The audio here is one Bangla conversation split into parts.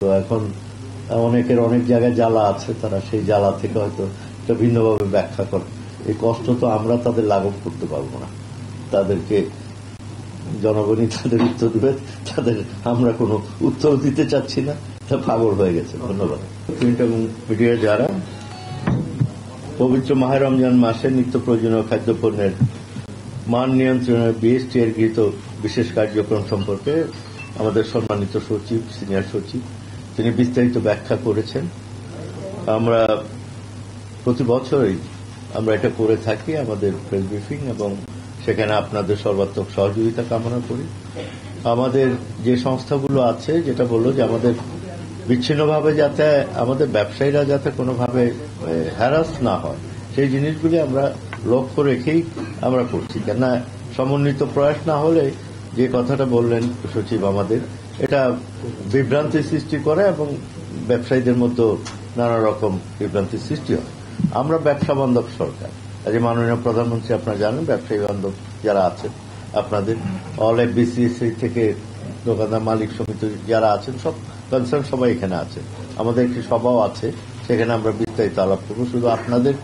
তো এখন অনেকের অনেক জায়গায় জ্বালা আছে, তারা সেই জ্বালা থেকে হয়তো এটা ভিন্নভাবে ব্যাখ্যা করে। এই কষ্ট তো আমরা তাদের লাঘব করতে পারবো না, তাদেরকে জনগণই তাদের উত্তর দেবে, তাদের আমরা কোনো উত্তর দিতে চাচ্ছি না, তা পাগল হয়ে গেছে। ধন্যবাদ। প্রিন্ট এবং মিডিয়া যারা পবিত্র মাহে রমজান মাসে নিত্য প্রয়োজনীয় খাদ্যপণ্যের মান নিয়ন্ত্রণের বিএসটি এর গৃহীত বিশেষ কার্যক্রম সম্পর্কে আমাদের সম্মানিত সচিব, সিনিয়র সচিব, তিনি বিস্তারিত ব্যাখ্যা করেছেন। আমরা প্রতি বছরই আমরা এটা করে থাকি, আমাদের প্রেস ব্রিফিং, এবং সেখানে আপনাদের সর্বাত্মক সহযোগিতা কামনা করি। আমাদের যে সংস্থাগুলো আছে, যেটা বললো যে আমাদের বিচ্ছিন্নভাবে যাতে আমাদের ব্যবসায়ীরা যাতে কোনোভাবে হ্যারাস না হয়, সেই জিনিসগুলি আমরা লক্ষ্য রেখেই আমরা করছি। কেননা সমন্বিত প্রয়াস না হলে, যে কথাটা বললেন সচিব, আমাদের এটা বিভ্রান্তি সৃষ্টি করে এবং ব্যবসায়ীদের মধ্যে নানা রকম বিভ্রান্তির সৃষ্টি হয়। আমরা ব্যবসা বান্ধব সরকার, আজ মাননীয় প্রধানমন্ত্রী আপনারা জানেন, ব্যবসায়ী বান্ধব যারা আছেন আপনাদের অল এফবিসিসি থেকে দোকানদার মালিক সমিতি যারা আছেন, সব কনসার্ন সবাই এখানে আছে। আমাদের একটি সভাও আছে, সেখানে আমরা বিস্তারিত আলাপ করব। শুধু আপনাদের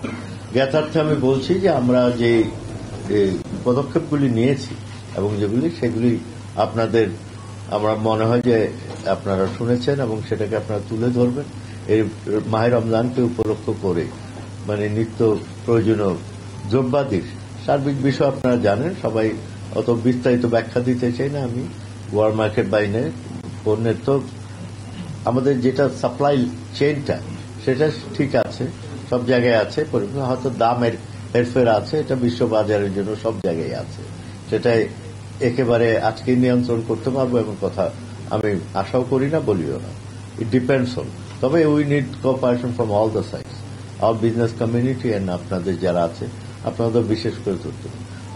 জ্ঞাতার্থে আমি বলছি যে আমরা যে পদক্ষেপগুলি নিয়েছি এবং সেগুলি আপনাদের আমার মনে হয় যে আপনারা শুনেছেন এবং সেটাকে আপনারা তুলে ধরবেন। এই মাহে রমজানকে উপলক্ষ করে মানে নিত্য প্রয়োজনীয় দ্রব্যাদির সার্বিক বিষয় আপনারা জানেন, সবাই অত বিস্তারিত ব্যাখ্যা দিতে চাই না আমি। ওয়ার্ল্ড মার্কেট বাইনে পণ্যের তো আমাদের যেটা সাপ্লাই চেইনটা, সেটা ঠিক আছে, সব জায়গায় আছে, হয়তো দামের হেরফের আছে, এটা বিশ্ব বাজারের জন্য সব জায়গায় আছে। সেটাই একেবারে আজকে নিয়ন্ত্রণ করতে পারবো এমন কথা আমি আশাও করি না, বলিও না। ইট ডিপেন্ডস অন, তবে we need cooperation from all the sides, our business community and আপনাদের যারা আছে, আপনাদের বিশেষ করে ধরতে।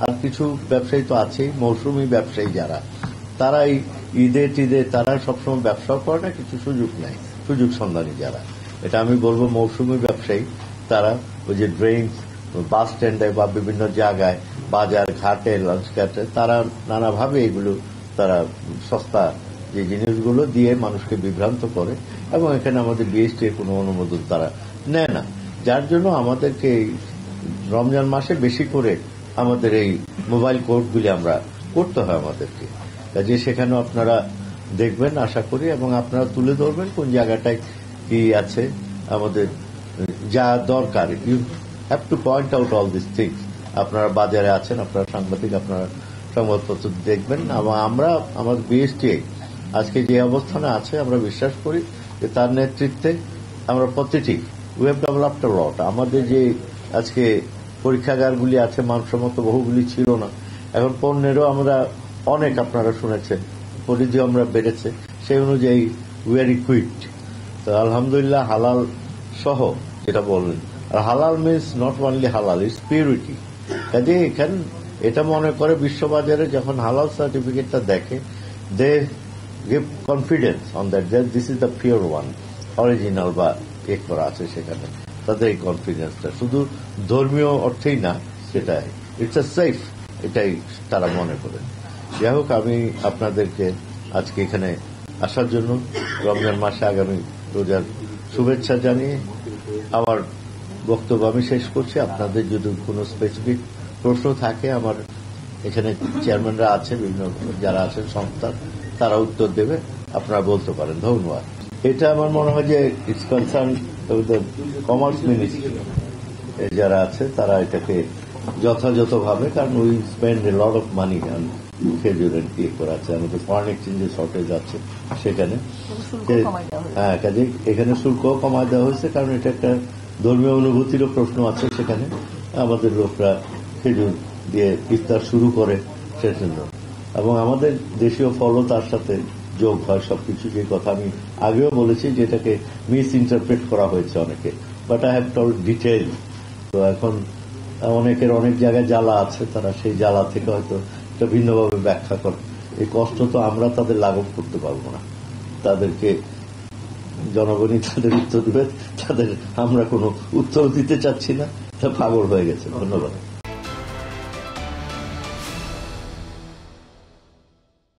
আর কিছু ব্যবসায়ী তো আছেই, মৌসুমী ব্যবসায়ী যারা, তারা এই ঈদে টিদে তারা সবসময় ব্যবসাও করে না, কিছু সুযোগ নেয়, সুযোগ সন্ধানী যারা, এটা আমি বলবো মৌসুমী ব্যবসায়ী, তারা ওই যে ড্রিঙ্কস, বাস স্ট্যান্ডে বা বিভিন্ন জায়গায়, বাজার ঘাটে, লঞ্চ ঘাটে, তারা নানাভাবে এগুলো তারা সস্তা যে জিনিসগুলো দিয়ে মানুষকে বিভ্রান্ত করে, এবং এখানে আমাদের বিএসটি এর কোনো অনুমোদন তারা নেয় না। যার জন্য আমাদেরকে এই রমজান মাসে বেশি করে আমাদের এই মোবাইল কোর্টগুলি আমরা করতে হয় আমাদেরকে। কাজে সেখানেও আপনারা দেখবেন আশা করি, এবং আপনারা তুলে ধরবেন কোন জায়গাটায় কি আছে আমাদের যা দরকার। You have to point out all this things. আপনারা বাজারে আছেন, আপনারা সাংবাদিক, আপনারা সংবাদপত্র দেখবেন। আমরা আমাদের বিএসটি আজকে যে অবস্থানে আছে, আমরা বিশ্বাস করি যে তার নেতৃত্বে আমরা প্রতিটি উই হ্যাভ ডেভেলপড আ লট। আমাদের যে আজকে পরীক্ষাগারগুলি আছে, মানসম্মত বহুগুলি ছিল না, এখন পণ্যেরও আমরা অনেক, আপনারা শুনেছেন, পরিধি আমরা বেড়েছে, সেই অনুযায়ী উই আর ইকুইপড। তো আলহামদুলিল্লাহ, হালাল সহ যেটা বললেন, আর হালাল মিনস নট অনলি হালাল, ইটস পিউরিটি। কাজে এখানে এটা মনে করে বিশ্ববাজারে যখন হালাল সার্টিফিকেটটা দেখে, they give confidence on that this is the pure one, original বা এক করা আছে সেখানে। তাদের এই কনফিডেন্সটা শুধু ধর্মীয় অর্থেই না, সেটাই ইটস আ সেফ, এটাই তারা মনে করেন। যাই হোক, আমি আপনাদেরকে আজকে এখানে আসার জন্য, রমজান মাসে আগামী রোজার শুভেচ্ছা জানিয়ে আমার বক্তব্য আমি শেষ করছি। আপনাদের যদি কোনো স্পেসিফিক প্রশ্ন থাকে, আমার এখানে চেয়ারম্যানরা আছে, বিভিন্ন যারা আছেন সংস্থার, তারা উত্তর দেবে, আপনারা বলতে পারেন। ধন্যবাদ। এটা আমার মনে হয় যে ইটস কনসার্ন কমার্স মিনিস্ট্রি যারা আছে, তারা এটাকে যথাযথভাবে, কারণ we spend a lot of money on খেজুর ইয়ে করা আছে, আমাদের ফরেন এক্সচেঞ্জের শর্টেজ আছে সেখানে। হ্যাঁ, কাজে এখানে শুল্কও কমায় দেওয়া হয়েছে, কারণ এটা একটা ধর্মীয় অনুভূতিরও প্রশ্ন আছে সেখানে। আমাদের লোকরা খেজুর দিয়ে ইফতার শুরু করে সেজন্য, এবং আমাদের দেশীয় ফলও তার সাথে যোগ হয় সবকিছু। যে কথা আমি আগেও বলেছি, যেটাকে মিস ইন্টারপ্রেট করা হয়েছে অনেকে, but I have told detail. তো এখন অনেকের অনেক জায়গায় জ্বালা আছে, তারা সেই জ্বালা থেকে হয়তো এটা ভিন্নভাবে ব্যাখ্যা করে। এই কষ্ট তো আমরা তাদের লাঘব করতে পারবো না, তাদেরকে জনগণই তাদের উত্তর দেবে, তাদের আমরা কোনো উত্তর দিতে চাচ্ছি না, তা পাগল হয়ে গেছে। ধন্যবাদ।